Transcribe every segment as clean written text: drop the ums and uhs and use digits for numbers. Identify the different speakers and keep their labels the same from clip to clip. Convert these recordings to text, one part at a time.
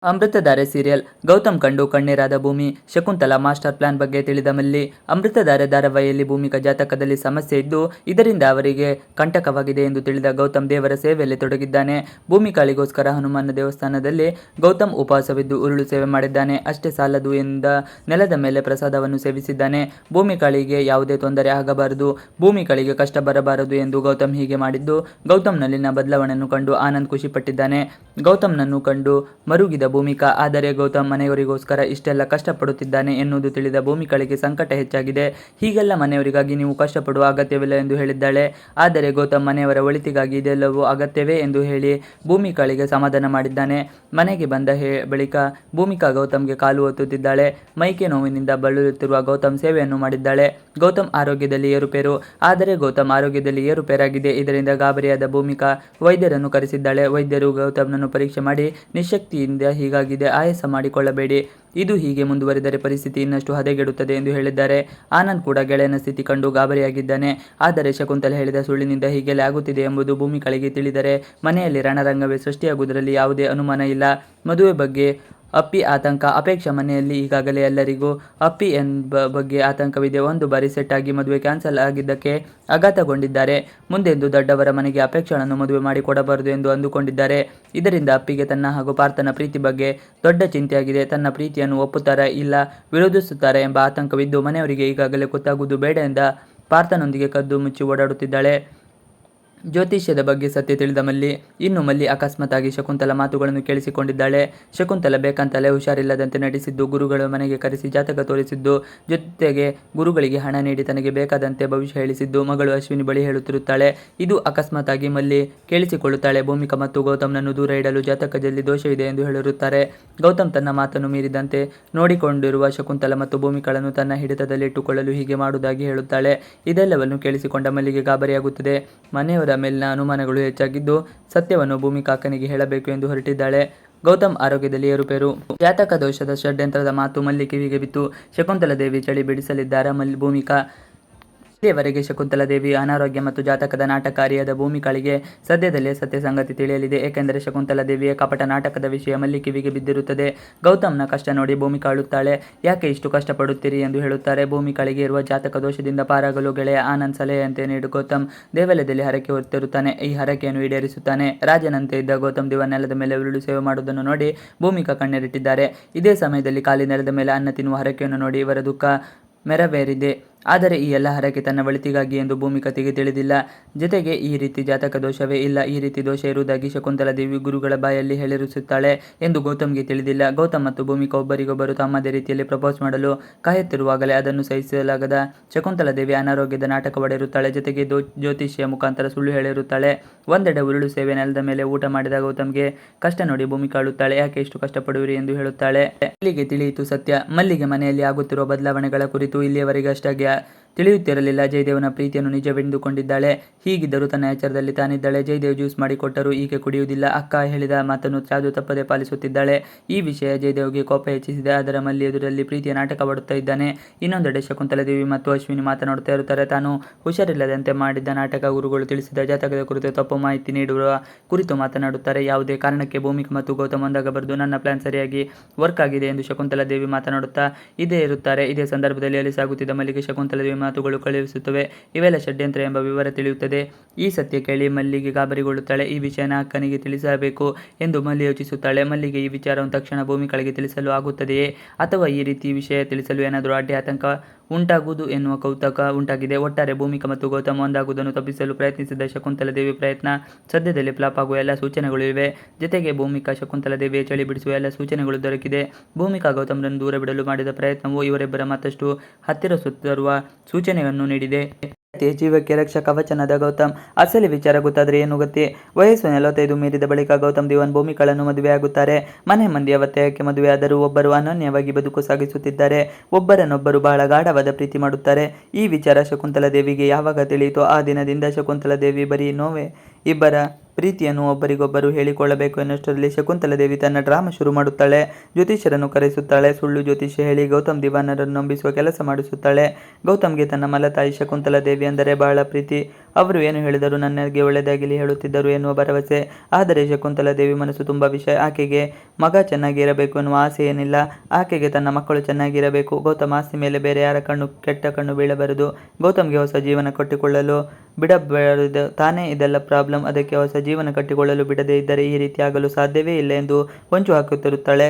Speaker 1: Amruthadhaare serial. Gautam ಕಂಡು ಕಣ್ಣೀರಾದ ಭೂಮಿ. Shakuntala master plan ಬಗ್ಗೆ ತಿಳಿದ ಮಲ್ಲಿ. ಅಮೃತಧಾರೆ ಧಾರಾವಾಹಿಯಲ್ಲಿ ಭೂಮಿಕಾ ಜಾತಕದಲ್ಲಿ ಸಮಸ್ಯೆ ಇದ್ದು ಇದರಿಂದ ಅವರಿಗೆ ಕಂಟಕವಾಗಿದೆ ಎಂದು ತಿಳಿದ ಗೌತಮ್ ದೇವರ ಸೇವೆಯಲ್ಲಿ ತೊಡಗಿದ್ದಾನೆ. ಭೂಮಿಕಾಳಿಗೋಸ್ಕರ ಹನುಮಾನ ದೇವಸ್ಥಾನದಲ್ಲಿ ಗೌತಮ್ ಉಪವಾಸವಿದ್ದು ಉರುಳು ಸೇವೆ ಮಾಡಿದ್ದಾನೆ. ಅಷ್ಟೇ ಸಾಲದು ಎಂದ ನೆಲದ ಮೇಲೆ ಪ್ರಸಾದವನ್ನು ಸೇವಿಸಿದ್ದಾನೆ. ಭೂಮಿಕಾಳಿಗೆ ಯಾವುದೇ ತೊಂದರೆ ಆಗಬಾರದು, ಭೂಮಿಕಾಳಿಗೆ ಕಷ್ಟ ಬರಬಾರದು ಎಂದು ಗೌತಮ್ ಹೀಗೆ ಮಾಡಿದ್ದು ಗೌತಮ್ನಲ್ಲಿನ ಬದಲಾವಣೆಯನ್ನು ಕಂಡು ಆನಂದ್ ಖುಷಿಪಟ್ಟಿದ್ದಾನೆ. ಗೌತಮ್ನನ್ನು ಕಂಡು ಮರುಗಿದ ಭೂಮಿಕಾ, ಆದರೆ ಗೌತಮ್ ಮನೆಯವರಿಗೋಸ್ಕರ ಇಷ್ಟೆಲ್ಲ ಕಷ್ಟಪಡುತ್ತಿದ್ದಾನೆ ಎನ್ನುವುದು ತಿಳಿದ ಭೂಮಿಕಾಳಿಗೆ ಸಂಕಟ ಹೆಚ್ಚಾಗಿದೆ. ಹೀಗೆಲ್ಲ ಮನೆಯವರಿಗಾಗಿ ನೀವು ಕಷ್ಟಪಡುವ ಅಗತ್ಯವಿಲ್ಲ ಎಂದು ಹೇಳಿದ್ದಾಳೆ. ಆದರೆ ಗೌತಮ್ ಮನೆಯವರ ಒಳಿತಿಗಾಗಿ ಇದೆಲ್ಲವೂ ಅಗತ್ಯವೇ ಎಂದು ಹೇಳಿ ಭೂಮಿಕಾಳಿಗೆ ಸಮಾಧಾನ ಮಾಡಿದ್ದಾನೆ. ಮನೆಗೆ ಬಂದ ಬಳಿಕ ಭೂಮಿಕಾ ಗೌತಮ್ಗೆ ಕಾಲು ಒತ್ತುತ್ತಿದ್ದಾಳೆ. ಮೈಕೆ ನೋವಿನಿಂದ ಬಳಲುತ್ತಿರುವ ಗೌತಮ್ ಸೇವೆಯನ್ನು ಮಾಡಿದ್ದಾಳೆ. ಗೌತಮ್ ಆರೋಗ್ಯದಲ್ಲಿ ಏರುಪೇರು. ಆದರೆ ಗೌತಮ್ ಆರೋಗ್ಯದಲ್ಲಿ ಏರುಪೇರಾಗಿದೆ. ಇದರಿಂದ ಗಾಬರಿಯಾದ ಭೂಮಿಕಾ ವೈದ್ಯರನ್ನು ಕರೆಸಿದ್ದಾಳೆ. ವೈದ್ಯರು ಗೌತಮ್ನನ್ನು ಪರೀಕ್ಷೆ ಮಾಡಿ ನಿಶ್ಶಕ್ತಿಯಿಂದ ಹೀಗಾಗಿದೆ, ಆಯಾಸ ಮಾಡಿಕೊಳ್ಳಬೇಡಿ, ಇದು ಹೀಗೆ ಮುಂದುವರಿದರೆ ಪರಿಸ್ಥಿತಿ ಇನ್ನಷ್ಟು ಹದಗೆಡುತ್ತದೆ ಎಂದು ಹೇಳಿದ್ದಾರೆ. ಆನಂದ್ ಕೂಡ ಗೆಳೆಯನ ಸ್ಥಿತಿ ಕಂಡು ಗಾಬರಿಯಾಗಿದ್ದಾನೆ. ಆದರೆ ಶಕುಂತಲಾ ಹೇಳಿದ ಸುಳ್ಳಿನಿಂದ ಹೀಗೆಲ್ಲ ಆಗುತ್ತಿದೆ ಎಂಬುದು ಭೂಮಿಕಾಳಿಗೆ ತಿಳಿದರೆ ಮನೆಯಲ್ಲಿ ರಣರಂಗವೇ ಸೃಷ್ಟಿಯಾಗುವುದರಲ್ಲಿ ಯಾವುದೇ ಅನುಮಾನ ಇಲ್ಲ. ಮದುವೆ ಬಗ್ಗೆ ಅಪ್ಪಿ ಆತಂಕ. ಅಪೇಕ್ಷಾ ಮನೆಯಲ್ಲಿ ಈಗಾಗಲೇ ಎಲ್ಲರಿಗೂ ಅಪ್ಪಿ ಎಂಬ ಬಗ್ಗೆ ಆತಂಕವಿದೆ. ಒಂದು ಬಾರಿ ಸೆಟ್ ಆಗಿ ಮದುವೆ ಕ್ಯಾನ್ಸಲ್ ಆಗಿದ್ದಕ್ಕೆ ಆಘಾತಗೊಂಡಿದ್ದಾರೆ. ಮುಂದೆಂದು ದೊಡ್ಡವರ ಮನೆಗೆ ಅಪೇಕ್ಷಾಳನ್ನು ಮದುವೆ ಮಾಡಿ ಕೊಡಬಾರದು ಎಂದು ಅಂದುಕೊಂಡಿದ್ದಾರೆ. ಇದರಿಂದ ಅಪ್ಪಿಗೆ ತನ್ನ ಹಾಗೂ ಪಾರ್ಥನ ಪ್ರೀತಿ ಬಗ್ಗೆ ದೊಡ್ಡ ಚಿಂತೆಯಾಗಿದೆ. ತನ್ನ ಪ್ರೀತಿಯನ್ನು ಒಪ್ಪುತ್ತಾರಾ ಇಲ್ಲ ವಿರೋಧಿಸುತ್ತಾರೆ ಎಂಬ ಆತಂಕವಿದ್ದು ಮನೆಯವರಿಗೆ ಈಗಾಗಲೇ ಗೊತ್ತಾಗುವುದು ಬೇಡ ಎಂದ ಪಾರ್ಥನೊಂದಿಗೆ ಕದ್ದು ಮುಚ್ಚಿ ಓಡಾಡುತ್ತಿದ್ದಾಳೆ. ಜ್ಯೋತಿಷ್ಯದ ಬಗ್ಗೆ ಸತ್ಯ ತಿಳಿದ ಮಲ್ಲಿ. ಇನ್ನು ಮಲ್ಲಿ ಅಕಸ್ಮಾತ್ತಾಗಿ ಶಕುಂತಲಾ ಮಾತುಗಳನ್ನು ಕೇಳಿಸಿಕೊಂಡಿದ್ದಾಳೆ. ಶಕುಂತಲಾ ಬೇಕಂತಲೇ ಹುಷಾರಿಲ್ಲದಂತೆ ನಟಿಸಿದ್ದು, ಗುರುಗಳ ಮನೆಗೆ ಕರೆಸಿ ಜಾತಕ ತೋರಿಸಿದ್ದು, ಜೊತೆಗೆ ಗುರುಗಳಿಗೆ ಹಣ ನೀಡಿ ತನಗೆ ಬೇಕಾದಂತೆ ಭವಿಷ್ಯ ಹೇಳಿಸಿದ್ದು ಮಗಳು ಅಶ್ವಿನಿ ಬಳಿ ಹೇಳುತ್ತಿರುತ್ತಾಳೆ. ಇದು ಅಕಸ್ಮಾತ್ತಾಗಿ ಮಲ್ಲಿ ಕೇಳಿಸಿಕೊಳ್ಳುತ್ತಾಳೆ. ಭೂಮಿಕಾ ಮತ್ತು ಗೌತಮ್ನನ್ನು ದೂರ ಇಡಲು ಜಾತಕದಲ್ಲಿ ದೋಷವಿದೆ ಎಂದು ಹೇಳಿರುತ್ತಾರೆ. ಗೌತಮ್ ತನ್ನ ಮಾತನ್ನು ಮೀರಿದಂತೆ ನೋಡಿಕೊಂಡಿರುವ ಶಕುಂತಲಾ ಮತ್ತು ಭೂಮಿಕಾಳನ್ನು ತನ್ನ ಹಿಡಿತದಲ್ಲಿಟ್ಟುಕೊಳ್ಳಲು ಹೀಗೆ ಮಾಡುವುದಾಗಿ ಹೇಳುತ್ತಾಳೆ. ಇದೆಲ್ಲವನ್ನು ಕೇಳಿಸಿಕೊಂಡ ಮಲ್ಲಿಗೆ ಗಾಬರಿಯಾಗುತ್ತದೆ. ಮನೆಯವರ ಮೇಲಿನ ಅನುಮಾನಗಳು ಹೆಚ್ಚಾಗಿದ್ದು ಸತ್ಯವನ್ನು ಭೂಮಿಕಾ ಅಕ್ಕನಿಗೆ ಹೇಳಬೇಕು ಎಂದು ಹೊರಟಿದ್ದಾಳೆ. ಗೌತಮ್ ಆರೋಗ್ಯದಲ್ಲಿ ಏರುಪೇರು. ಜಾತಕ ದೋಷದ ಷಡ್ಯಂತ್ರದ ಮಾತು ಮಲ್ಲಿ ಕಿವಿಗೆ ಬಿತ್ತು. ಶಕುಂತಲಾ ದೇವಿ ಚಳಿ ಬಿಡಿಸಲಿದ್ದಾರಾ ಭೂಮಿಕಾ? ಇಲ್ಲಿಯವರೆಗೆ ಶಕುಂತಲಾ ದೇವಿ ಅನಾರೋಗ್ಯ ಮತ್ತು ಜಾತಕದ ನಾಟಕಾರಿಯಾದ ಭೂಮಿಕಾಳಿಗೆ ಸದ್ಯದಲ್ಲೇ ಸತ್ಯ ಸಂಗತಿ ತಿಳಿಯಲಿದೆ. ಏಕೆಂದರೆ ಶಕುಂತಲಾ ದೇವಿಯ ಕಪಟ ನಾಟಕದ ವಿಷಯ ಮಲ್ಲಿ ಕಿವಿಗೆ ಬಿದ್ದಿರುತ್ತದೆ. ಗೌತಮ್ನ ಕಷ್ಟ ನೋಡಿ ಭೂಮಿಕಾ ಅಳುತ್ತಾಳೆ. ಯಾಕೆ ಇಷ್ಟು ಕಷ್ಟಪಡುತ್ತೀರಿ ಎಂದು ಹೇಳುತ್ತಾರೆ. ಭೂಮಿಕಾಳಿಗೆ ಇರುವ ಜಾತಕ ದೋಷದಿಂದ ಪಾರಾಗಲು ಗೆಳೆಯ ಆನಂದ್ ಸಲಹೆಯಂತೆ ನೀಡು ಗೌತಮ್ ದೇವಾಲಯದಲ್ಲಿ ಹರಕೆ ಹೊತ್ತಿರುತ್ತಾನೆ. ಈ ಹರಕೆಯನ್ನು ಈಡೇರಿಸುತ್ತಾನೆ. ರಾಜನಂತೆ ಇದ್ದ ಗೌತಮ್ ದಿವ ನೆಲದ ಮೇಲೆ ಉರುಳು ಸೇವೆ ಮಾಡುವುದನ್ನು ನೋಡಿ ಭೂಮಿಕಾ ಕಣ್ಣೀರಿಟ್ಟಿದ್ದಾರೆ. ಇದೇ ಸಮಯದಲ್ಲಿ ಖಾಲಿ ನೆಲದ ಮೇಲೆ ಅನ್ನ ತಿನ್ನುವ ಹರಕೆಯನ್ನು ನೋಡಿ ಇವರ ದುಃಖ ಮೆರವೇರಿದೆ. ಆದರೆ ಈ ಎಲ್ಲ ಹರಕೆ ತನ್ನ ಒಳಿತಿಗಾಗಿ ಎಂದು ಭೂಮಿಕತೆಗೆ ತಿಳಿದಿಲ್ಲ. ಜೊತೆಗೆ ಈ ರೀತಿ ಜಾತಕ ದೋಷವೇ ಇಲ್ಲ, ಈ ರೀತಿ ದೋಷ ಇರುವುದಾಗಿ ಶಕುಂತಲಾ ದೇವಿ ಗುರುಗಳ ಬಾಯಲ್ಲಿ ಹೇಳಿರುತ್ತಾಳೆ ಎಂದು ಗೌತಮ್ಗೆ ತಿಳಿದಿಲ್ಲ. ಗೌತಮ್ ಮತ್ತು ಭೂಮಿಕಾ ಒಬ್ಬರಿಗೊಬ್ಬರು ತಮ್ಮದೇ ರೀತಿಯಲ್ಲಿ ಪ್ರಪೋಸ್ ಮಾಡಲು ಕಾಯುತ್ತಿರುವಾಗಲೇ ಅದನ್ನು ಸಹಿಸಲಾಗದ ಶಕುಂತಲಾ ದೇವಿ ಅನಾರೋಗ್ಯದ ನಾಟಕ ಒಡೆಯುತ್ತಾಳೆ. ಜೊತೆಗೆ ಜ್ಯೋತಿಷಿಯ ಮುಖಾಂತರ ಸುಳ್ಳು ಹೇಳಿರುತ್ತಾಳೆ. ಒಂದೆಡೆ ಉರುಳು ಸೇವೆ ನೆಲದ ಮೇಲೆ ಊಟ ಮಾಡಿದ ಗೌತಮ್ಗೆ ಕಷ್ಟ ನೋಡಿ ಭೂಮಿಕಾ ಅಳುತ್ತಾಳೆ. ಯಾಕೆ ಇಷ್ಟು ಕಷ್ಟಪಡುವಿರಿ ಎಂದು ಹೇಳುತ್ತಾಳೆ. ಮಲ್ಲಿಗೆ ತಿಳಿಯಿತು ಸತ್ಯ. ಮಲ್ಲಿಗೆ ಮನೆಯಲ್ಲಿ ಆಗುತ್ತಿರುವ ಬದಲಾವಣೆಗಳ ಕುರಿತು ಇಲ್ಲಿಯವರೆಗೆ ಅಷ್ಟಾಗಿ ತಿಳಿಯುತ್ತಿರಲಿಲ್ಲ. ಜಯದೇವನ ಪ್ರೀತಿಯನ್ನು ನಿಜವೆಂದುಕೊಂಡಿದ್ದಾಳೆ. ಹೀಗಿದ್ದರೂ ತನ್ನ ಎಚ್ಚರದಲ್ಲಿ ತಾನಿದ್ದಾಳೆ. ಜಯದೇವ್ ಜ್ಯೂಸ್ ಮಾಡಿ ಕೊಟ್ಟರೂ ಈಕೆ ಕುಡಿಯುವುದಿಲ್ಲ. ಅಕ್ಕ ಹೇಳಿದ ಮಾತನ್ನು ಚಾದು ತಪ್ಪದೆ ಪಾಲಿಸುತ್ತಿದ್ದಾಳೆ. ಈ ವಿಷಯ ಜಯದೇವ್ಗೆ ಕೋಪ ಹೆಚ್ಚಿಸಿದೆ. ಅದರ ಮಲ್ಲಿ ಎದುರಲ್ಲಿ ಪ್ರೀತಿಯ ನಾಟಕವಾಡುತ್ತಾ ಇದ್ದಾನೆ. ಇನ್ನೊಂದೆಡೆ ಶಕುಂತಲಾ ದೇವಿ ಮತ್ತು ಅಶ್ವಿನಿ ಮಾತನಾಡುತ್ತಾ ಇರುತ್ತಾರೆ. ತಾನು ಹುಷಾರಿಲ್ಲದಂತೆ ಮಾಡಿದ್ದ ನಾಟಕ ಗುರುಗಳು ತಿಳಿಸಿದ ಜಾತಕದ ಕುರಿತು ತಪ್ಪು ಮಾಹಿತಿ ನೀಡುವ ಕುರಿತು ಮಾತನಾಡುತ್ತಾರೆ. ಯಾವುದೇ ಕಾರಣಕ್ಕೆ ಭೂಮಿಕಾ ಮತ್ತು ಗೌತಮ್ ಒಂದಾಗಬಾರದು. ನನ್ನ ಪ್ಲಾನ್ ಸರಿಯಾಗಿ ವರ್ಕ್ ಆಗಿದೆ ಎಂದು ಶಕುಂತಲಾ ದೇವಿ ಮಾತನಾಡುತ್ತಾ ಇರುತ್ತಾರೆ. ಇದೇ ಸಂದರ್ಭದಲ್ಲಿ ಅಲ್ಲಿ ಸಾಗುತ್ತಿದ್ದ ಮಲ್ಲಿಗೆ ಶಕುಂತಲಾ ದೇವಿ ಮಾತುಗಳು ಕಳುಹಿಸುತ್ತವೆ. ಇವೆಲ್ಲ ಷಡ್ಯಂತ್ರ ಎಂಬ ವಿವರ ತಿಳಿಯುತ್ತದೆ. ಈ ಸತ್ಯ ಕೇಳಿ ಮಲ್ಲಿಗೆ ಗಾಬರಿಗೊಳ್ಳುತ್ತಾಳೆ. ಈ ವಿಷಯನ ಅಕ್ಕನಿಗೆ ತಿಳಿಸಬೇಕು ಎಂದು ಮಲ್ಲಿ ಯೋಚಿಸುತ್ತಾಳೆ. ಮಲ್ಲಿಗೆ ಈ ವಿಚಾರವನ್ನು ತಕ್ಷಣ ಭೂಮಿಕಾಳಿಗೆ ತಿಳಿಸಲು ಆಗುತ್ತದೆಯೇ ಅಥವಾ ಈ ರೀತಿ ವಿಷಯ ತಿಳಿಸಲು ಏನಾದರೂ ಅಡ್ಡಿ ಆತಂಕ ಉಂಟಾಗುವುದು ಎನ್ನುವ ಕೌತುಕ ಉಂಟಾಗಿದೆ. ಒಟ್ಟಾರೆ ಭೂಮಿಕಾ ಮತ್ತು ಗೌತಮ್ ಒಂದಾಗುವುದನ್ನು ತಪ್ಪಿಸಲು ಪ್ರಯತ್ನಿಸಿದ ಶಕುಂತಲಾ ದೇವಿ ಪ್ರಯತ್ನ ಸದ್ಯದಲ್ಲಿ ಫ್ಲಾಪ್ ಆಗುವ ಎಲ್ಲ ಸೂಚನೆಗಳು ಇವೆ. ಜೊತೆಗೆ ಭೂಮಿಕಾ ಶಕುಂತಲಾ ದೇವಿಯ ಚಳಿ ಬಿಡಿಸುವ ಎಲ್ಲ ಸೂಚನೆಗಳು ದೊರಕಿದೆ. ಭೂಮಿಕಾ ಗೌತಮ್ರನ್ನು ದೂರ ಬಿಡಲು ಮಾಡಿದ ಪ್ರಯತ್ನವು ಇವರಿಬ್ಬರ ಮತ್ತಷ್ಟು ಹತ್ತಿರ ಸೂಚನೆಯನ್ನು ನೀಡಿದೆ. ಜೀವಕ್ಕೆ ರಕ್ಷಾ ಕವಚನಾದ ಗೌತಮ್. ಅಸಲಿ ವಿಚಾರ ಗೊತ್ತಾದ್ರೆ ಏನು ಗತಿ? ವಯಸ್ಸು 45 ಮೀರಿದ ಬಳಿಕ ಗೌತಮ್ ದಿವಾನ್ ಭೂಮಿಕಾಳನ್ನು ಮದುವೆಯಾಗುತ್ತಾರೆ. ಮನೆ ಮಂದಿಯ ಒತ್ತಾಯಕ್ಕೆ ಮದುವೆಯಾದರೂ ಒಬ್ಬರು ಅನನ್ಯವಾಗಿ ಬದುಕು ಸಾಗಿಸುತ್ತಿದ್ದಾರೆ. ಒಬ್ಬರನ್ನೊಬ್ಬರು ಬಹಳ ಗಾಢವಾದ ಪ್ರೀತಿ ಮಾಡುತ್ತಾರೆ. ಈ ವಿಚಾರ ಶಕುಂತಲಾ ದೇವಿಗೆ ಯಾವಾಗ ತಿಳಿಯಿತೋ ಆ ದಿನದಿಂದ ಶಕುಂತಲಾ ದೇವಿ ಬರೀ ನೋವೇ ಇಬ್ಬರ ಪ್ರೀತಿಯನ್ನು ಒಬ್ಬರಿಗೊಬ್ಬರು ಹೇಳಿಕೊಳ್ಳಬೇಕು ಎನ್ನುವಷ್ಟರಲ್ಲಿ ಶಕುಂತಲಾದೇವಿ ತನ್ನ ಡ್ರಾಮಾ ಶುರು ಮಾಡುತ್ತಾಳೆ. ಜ್ಯೋತಿಷ್ಯರನ್ನು ಕರೆಸುತ್ತಾಳೆ. ಸುಳ್ಳು ಜ್ಯೋತಿಷ್ಯ ಹೇಳಿ ಗೌತಮ್ ದಿವಾನರನ್ನು ನಂಬಿಸುವ ಕೆಲಸ ಮಾಡಿಸುತ್ತಾಳೆ. ಗೌತಮ್ಗೆ ತನ್ನ ಮಲತಾಯಿ ಶಕುಂತಲಾದೇವಿ ಅಂದರೆ ಬಹಳ ಪ್ರೀತಿ. ಅವರು ಏನು ಹೇಳಿದರೂ ನನಗೆ ಒಳ್ಳೆಯದಾಗಲಿ ಹೇಳುತ್ತಿದ್ದರು ಎನ್ನುವ ಭರವಸೆ. ಆದರೆ ಶಕುಂತಲಾದೇವಿ ಮನಸ್ಸು ತುಂಬ ವಿಷಯ. ಆಕೆಗೆ ಮಗ ಚೆನ್ನಾಗಿರಬೇಕು ಎನ್ನುವ ಆಸೆ ಏನಿಲ್ಲ. ಆಕೆಗೆ ತನ್ನ ಮಕ್ಕಳು ಚೆನ್ನಾಗಿರಬೇಕು. ಗೌತಮ್ ಆಸ್ತಿ ಮೇಲೆ ಬೇರೆ ಯಾರ ಕೆಟ್ಟ ಕಣ್ಣು ಬೀಳಬಾರದು. ಗೌತಮ್ಗೆ ಹೊಸ ಜೀವನ ಕಟ್ಟಿಕೊಳ್ಳಲು ಬಿಡಬಾರದು. ತಾನೇ ಇದೆಲ್ಲ ಪ್ರಾಬ್ಲಮ್. ಅದಕ್ಕೆ ಹೊಸ ಜೀವನ ಕಟ್ಟಿಕೊಳ್ಳಲು ಬಿಡದೇ ಇದ್ದರೆ ಈ ರೀತಿ ಆಗಲು ಸಾಧ್ಯವೇ ಇಲ್ಲ ಎಂದು ಹೊಂಚು ಹಾಕುತ್ತಿರುತ್ತಾಳೆ.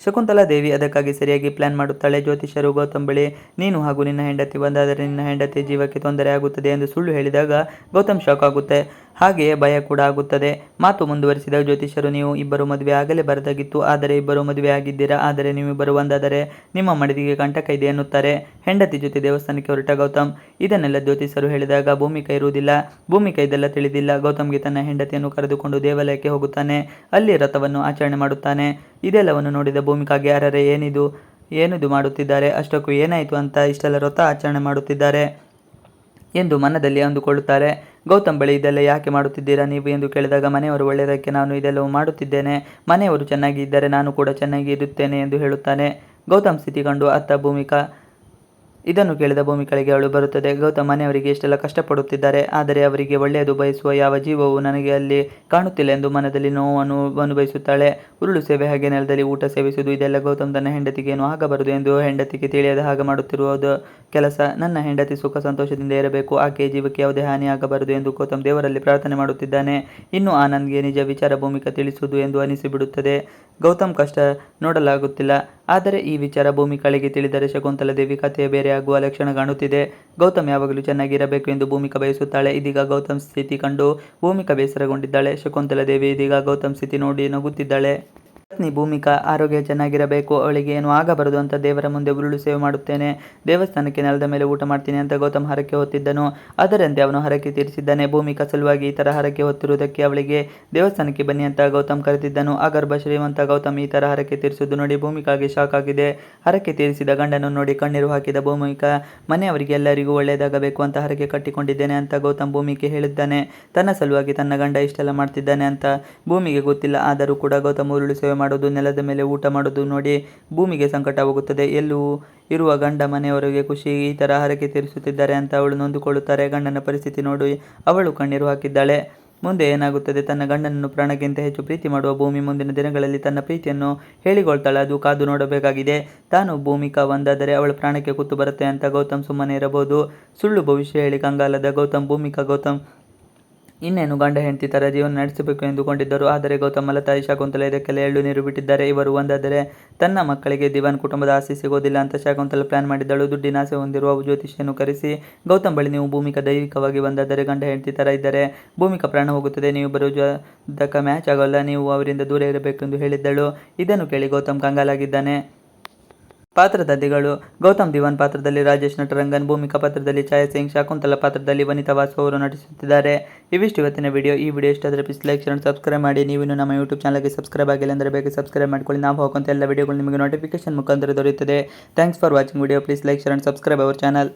Speaker 1: ಶಕುಂತಲಾದೇವಿ ಅದಕ್ಕಾಗಿ ಸರಿಯಾಗಿ ಪ್ಲಾನ್ ಮಾಡುತ್ತಾಳೆ. ಜ್ಯೋತಿಷ್ಯರು ಗೌತಮ್ ಬಳಿ ನೀನು ಹಾಗೂ ನಿನ್ನ ಹೆಂಡತಿ ಬಂದಾದರೆ ನಿನ್ನ ಹೆಂಡತಿ ಜೀವಕ್ಕೆ ತೊಂದರೆ ಆಗುತ್ತದೆ ಎಂದು ಸುಳ್ಳು ಹೇಳಿದಾಗ ಗೌತಮ್ ಶಾಕ್ ಆಗುತ್ತೆ. ಹಾಗೆಯೇ ಭಯ ಕೂಡ ಆಗುತ್ತದೆ. ಮಾತು ಮುಂದುವರಿಸಿದ ಜ್ಯೋತಿಷ್ಯರು ನೀವು ಇಬ್ಬರು ಮದುವೆ ಆಗಲೇ ಬರದಾಗಿತ್ತು. ಆದರೆ ಇಬ್ಬರು ಮದುವೆ ಆಗಿದ್ದೀರಾ. ಆದರೆ ನೀವಿಬ್ಬರು ಒಂದಾದರೆ ನಿಮ್ಮ ಮಡದಿಗೆ ಕಂಟಕ ಇದೆ ಎನ್ನುತ್ತಾರೆ. ಹೆಂಡತಿ ಜೊತೆ ದೇವಸ್ಥಾನಕ್ಕೆ ಹೊರಟ ಗೌತಮ್. ಇದನ್ನೆಲ್ಲ ಜ್ಯೋತಿಷ್ಯರು ಹೇಳಿದಾಗ ಭೂಮಿಕಾ ಇರುವುದಿಲ್ಲ. ಭೂಮಿಕಾ ಇದೆಲ್ಲ ತಿಳಿದಿಲ್ಲ. ಗೌತಮ್ಗೆ ತನ್ನ ಹೆಂಡತಿಯನ್ನು ಕರೆದುಕೊಂಡು ದೇವಾಲಯಕ್ಕೆ ಹೋಗುತ್ತಾನೆ. ಅಲ್ಲಿ ರಥವನ್ನು ಆಚರಣೆ ಮಾಡುತ್ತಾನೆ. ಇದೆಲ್ಲವನ್ನು ನೋಡಿದ ಭೂಮಿಕಾಗೆ ಅರರೆ ಏನಿದು ಮಾಡುತ್ತಿದ್ದಾರೆ, ಅಷ್ಟಕ್ಕೂ ಏನಾಯಿತು ಅಂತ ಇಷ್ಟೆಲ್ಲ ರಥ ಆಚರಣೆ ಮಾಡುತ್ತಿದ್ದಾರೆ ಎಂದು ಮನದಲ್ಲಿ ಅಂದುಕೊಳ್ಳುತ್ತಾರೆ. ಗೌತಮ್ ಬಳಿ ಇದೆಲ್ಲ ಯಾಕೆ ಮಾಡುತ್ತಿದ್ದೀರಾ ನೀವು ಎಂದು ಕೇಳಿದಾಗ ಮನೆಯವರು ಒಳ್ಳೆಯದಕ್ಕೆ ನಾನು ಇದೆಲ್ಲವೂ ಮಾಡುತ್ತಿದ್ದೇನೆ. ಮನೆಯವರು ಚೆನ್ನಾಗಿ ಇದ್ದರೆ ನಾನು ಕೂಡ ಚೆನ್ನಾಗಿ ಇರುತ್ತೇನೆ ಎಂದು ಹೇಳುತ್ತಾನೆ. ಗೌತಮ್ ಸ್ಥಿತಿ ಕಂಡು ಅತ್ತ ಭೂಮಿಕಾ. ಇದನ್ನು ಕೇಳಿದ ಭೂಮಿಕಳಿಗೆ ಅಳು ಬರುತ್ತದೆ. ಗೌತಮ್ ಮನೆಯವರಿಗೆ ಇಷ್ಟೆಲ್ಲ ಕಷ್ಟಪಡುತ್ತಿದ್ದಾರೆ. ಆದರೆ ಅವರಿಗೆ ಒಳ್ಳೆಯದು ಬಯಸುವ ಯಾವ ಜೀವವೂ ನನಗೆ ಅಲ್ಲಿ ಕಾಣುತ್ತಿಲ್ಲ ಎಂದು ಮನದಲ್ಲಿ ನೋವನ್ನು ಅನುಭವಿಸುತ್ತಾಳೆ. ಉರುಳು ಸೇವೆ ಹಾಗೆ ನೆಲದಲ್ಲಿ ಊಟ ಸೇವಿಸುವುದು ಇದೆಲ್ಲ ಗೌತಮ್ ತನ್ನ ಹೆಂಡತಿಗೆ ಏನು ಆಗಬಾರದು ಎಂದು ಹೆಂಡತಿಗೆ ತಿಳಿಯದ ಹಾಗೆ ಮಾಡುತ್ತಿರುವುದು ಕೆಲಸ. ನನ್ನ ಹೆಂಡತಿ ಸುಖ ಸಂತೋಷದಿಂದ ಇರಬೇಕು. ಆಕೆಯ ಜೀವಕ್ಕೆ ಯಾವುದೇ ಹಾನಿ ಆಗಬಾರದು ಎಂದು ಗೌತಮ್ ದೇವರಲ್ಲಿ ಪ್ರಾರ್ಥನೆ ಮಾಡುತ್ತಿದ್ದಾನೆ. ಇನ್ನು ಆನಂದ್ಗೆ ನಿಜ ವಿಚಾರ ಭೂಮಿಕಾ ತಿಳಿಸುವುದು ಎಂದು ಅನಿಸಿಬಿಡುತ್ತದೆ. ಗೌತಮ್ ಕಷ್ಟ ನೋಡಲಾಗುತ್ತಿಲ್ಲ. ಆದರೆ ಈ ವಿಚಾರ ಭೂಮಿಕಾಳಿಗೆ ತಿಳಿದರೆ ಶಕುಂತಲಾದೇವಿ ಕಥೆಯ ಬೇರೆ ಆಗುವ ಲಕ್ಷಣ ಕಾಣುತ್ತಿದೆ. ಗೌತಮ್ ಯಾವಾಗಲೂ ಚೆನ್ನಾಗಿರಬೇಕು ಎಂದು ಭೂಮಿಕಾ ಬಯಸುತ್ತಾಳೆ. ಇದೀಗ ಗೌತಮ್ ಸ್ಥಿತಿ ಕಂಡು ಭೂಮಿಕಾ ಬೇಸರಗೊಂಡಿದ್ದಾಳೆ. ಶಕುಂತಲಾದೇವಿ ಇದೀಗ ಗೌತಮ್ ಸ್ಥಿತಿ ನೋಡಿ ನಗುತ್ತಿದ್ದಾಳೆ. ಪತ್ನಿ ಭೂಮಿಕಾ ಆರೋಗ್ಯ ಚೆನ್ನಾಗಿರಬೇಕು, ಅವಳಿಗೆ ಏನು ಆಗಬಾರದು ಅಂತ ದೇವರ ಮುಂದೆ ಉರುಳು ಸೇವೆ ಮಾಡುತ್ತೇನೆ. ದೇವಸ್ಥಾನಕ್ಕೆ ನೆಲದ ಮೇಲೆ ಊಟ ಮಾಡ್ತೀನಿ ಅಂತ ಗೌತಮ್ ಹರಕೆ ಹೊತ್ತಿದ್ದನು. ಅದರಂತೆ ಅವನು ಹರಕೆ ತೀರಿಸಿದ್ದಾನೆ. ಭೂಮಿಕಾ ಸಲುವಾಗಿ ಈ ಥರ ಹರಕೆ ಹೊತ್ತಿರುವುದಕ್ಕೆ ಅವಳಿಗೆ ದೇವಸ್ಥಾನಕ್ಕೆ ಬನ್ನಿ ಅಂತ ಗೌತಮ್ ಕರೆದಿದ್ದನು. ಅಗರ್ಭ ಶ್ರೀಮಂತ ಗೌತಮ್ ಈ ಥರ ಹರಕೆ ತೀರಿಸುವುದು ನೋಡಿ ಭೂಮಿಕಾಗೆ ಶಾಕ್ ಆಗಿದೆ. ಹರಕೆ ತೀರಿಸಿದ ಗಂಡನ್ನು ನೋಡಿ ಕಣ್ಣೀರು ಹಾಕಿದ ಭೂಮಿಕಾ ಮನೆಯವರಿಗೆ ಎಲ್ಲರಿಗೂ ಒಳ್ಳೆಯದಾಗಬೇಕು ಅಂತ ಹರಕೆ ಕಟ್ಟಿಕೊಂಡಿದ್ದೇನೆ ಅಂತ ಗೌತಮ್ ಭೂಮಿಗೆ ಹೇಳಿದ್ದಾನೆ. ತನ್ನ ಸಲುವಾಗಿ ತನ್ನ ಗಂಡ ಇಷ್ಟೆಲ್ಲ ಮಾಡ್ತಿದ್ದಾನೆ ಅಂತ ಭೂಮಿಗೆ ಗೊತ್ತಿಲ್ಲ. ಆದರೂ ಕೂಡ ಗೌತಮ್ ಉರುಳು ಸೇವೆ ಮಾಡೋದು, ನೆಲದ ಮೇಲೆ ಊಟ ಮಾಡೋದು ನೋಡಿ ಭೂಮಿಗೆ ಸಂಕಟವಾಗುತ್ತದೆ. ಎಲ್ಲೂ ಇರುವ ಗಂಡ ಮನೆಯವರಿಗೆ ಖುಷಿ ಈ ಥರ ಹರಕೆ ತೀರಿಸುತ್ತಿದ್ದಾರೆ ಅಂತ ಅವಳು ನೊಂದುಕೊಳ್ಳುತ್ತಾರೆ. ಗಂಡನ ಪರಿಸ್ಥಿತಿ ನೋಡಿ ಅವಳು ಕಣ್ಣೀರು ಹಾಕಿದ್ದಾಳೆ. ಮುಂದೆ ಏನಾಗುತ್ತದೆ? ತನ್ನ ಗಂಡನನ್ನು ಪ್ರಾಣಕ್ಕಿಂತ ಹೆಚ್ಚು ಪ್ರೀತಿ ಮಾಡುವ ಭೂಮಿ ಮುಂದಿನ ದಿನಗಳಲ್ಲಿ ತನ್ನ ಪ್ರೀತಿಯನ್ನು ಹೇಳಿಕೊಳ್ತಾಳೆ. ಅದು ಕಾದು ನೋಡಬೇಕಾಗಿದೆ. ತಾನು ಭೂಮಿಕಾ ಒಂದಾದರೆ ಅವಳ ಪ್ರಾಣಕ್ಕೆ ಕುತ್ತು ಬರುತ್ತೆ ಅಂತ ಗೌತಮ್ ಸುಮ್ಮನೆ ಇರಬಹುದು. ಸುಳ್ಳು ಭವಿಷ್ಯ ಹೇಳಿ ಕಂಗಾಲದ ಗೌತಮ್ ಗೌತಮ್ ಇನ್ನೇನು ಗಂಡ ಹೆಂಡತಿ ಥರ ಜೀವನ ನಡೆಸಬೇಕು ಎಂದುಕೊಂಡಿದ್ದರು. ಆದರೆ ಗೌತಮ್ ಮಲತಾಯಿ ಶಕುಂತಲಾ ಇದಕ್ಕೆಲ್ಲ ಎಳ್ಳು ನೀರು ಬಿಟ್ಟಿದ್ದಾರೆ. ಇವರು ಒಂದಾದರೆ ತನ್ನ ಮಕ್ಕಳಿಗೆ ದಿವಾನ್ ಕುಟುಂಬದ ಆಸ್ತಿ ಸಿಗೋದಿಲ್ಲ ಅಂತ ಶಕುಂತಲಾ ಪ್ಲಾನ್ ಮಾಡಿದ್ದಳು. ದುಡ್ಡಿನ ಆಸೆ ಹೊಂದಿರುವ ಜ್ಯೋತಿಷಿಯನ್ನು ಕರೆಸಿ ಗೌತಮ್ ಬಳಿ ನೀವು ಭೂಮಿಕಾ ದೈವಿಕವಾಗಿ ಒಂದಾದರೆ ಗಂಡ ಹೆಂಡತಿ ಥರ ಇದ್ದರೆ ಭೂಮಿಕಾ ಪ್ರಾಣ ಹೋಗುತ್ತದೆ, ನೀವಿಬ್ಬರು ಜಾತಕ ಮ್ಯಾಚ್ ಆಗೋಲ್ಲ, ನೀವು ಅವರಿಂದ ದೂರ ಇರಬೇಕೆಂದು ಹೇಳಿದ್ದಳು. ಇದನ್ನು ಕೇಳಿ ಗೌತಮ್ ಕಂಗಾಲಾಗಿದ್ದಾನೆ. ಪಾತ್ರಧಾರಿಗಳು: ಗೌತಮ್ ದಿವಾನ್ ಪಾತ್ರದಲ್ಲಿ ರಾಜೇಶ್ ನಟರಂಗನ್, ಭೂಮಿಕಾ ಪಾತ್ರದಲ್ಲಿ ಛಾಯಾ ಸಿಂಗ್, ಶಕುಂತಲಾ ಪಾತ್ರದಲ್ಲಿ ವನಿತಾ ವಾಸು ಅವರು ನಟಿಸುತ್ತಿದ್ದಾರೆ. ಇವಿಷ್ಟು ಇವತ್ತಿನ ವಿಡಿಯೋ. ಈ ವಿಡಿಯೋ ಇಷ್ಟ ಆದರೆ ಪ್ಲೀಸ್ ಲೈಕ್ ಶೇರ್ ಸಬ್ಸ್ಕ್ರೈಬ್ ಮಾಡಿ. ನೀವಿನ್ನು ನಮ್ಮ ಯೂಟ್ಯೂಬ್ ಚಾನಲ್ಗೆ ಸಬ್ಸ್ಕ್ರೈಬ್ ಆಗಿಲ್ಲ ಅಂದರೆ ಬೇಗ ಸಬ್ಸ್ಕ್ರೈಬ್ ಮಾಡ್ಕೊಳ್ಳಿ. ನಾವು ಹಾಕುವಂಥ ಎಲ್ಲ ವಿಡಿಯೋಗಳು ನಿಮಗೆ ನೋಟಿಫಿಕೇಶನ್ ಮುಖಾಂತರ ದೊರೆಯುತ್ತದೆ. Thanks for watching video. Please like share subscribe our channel.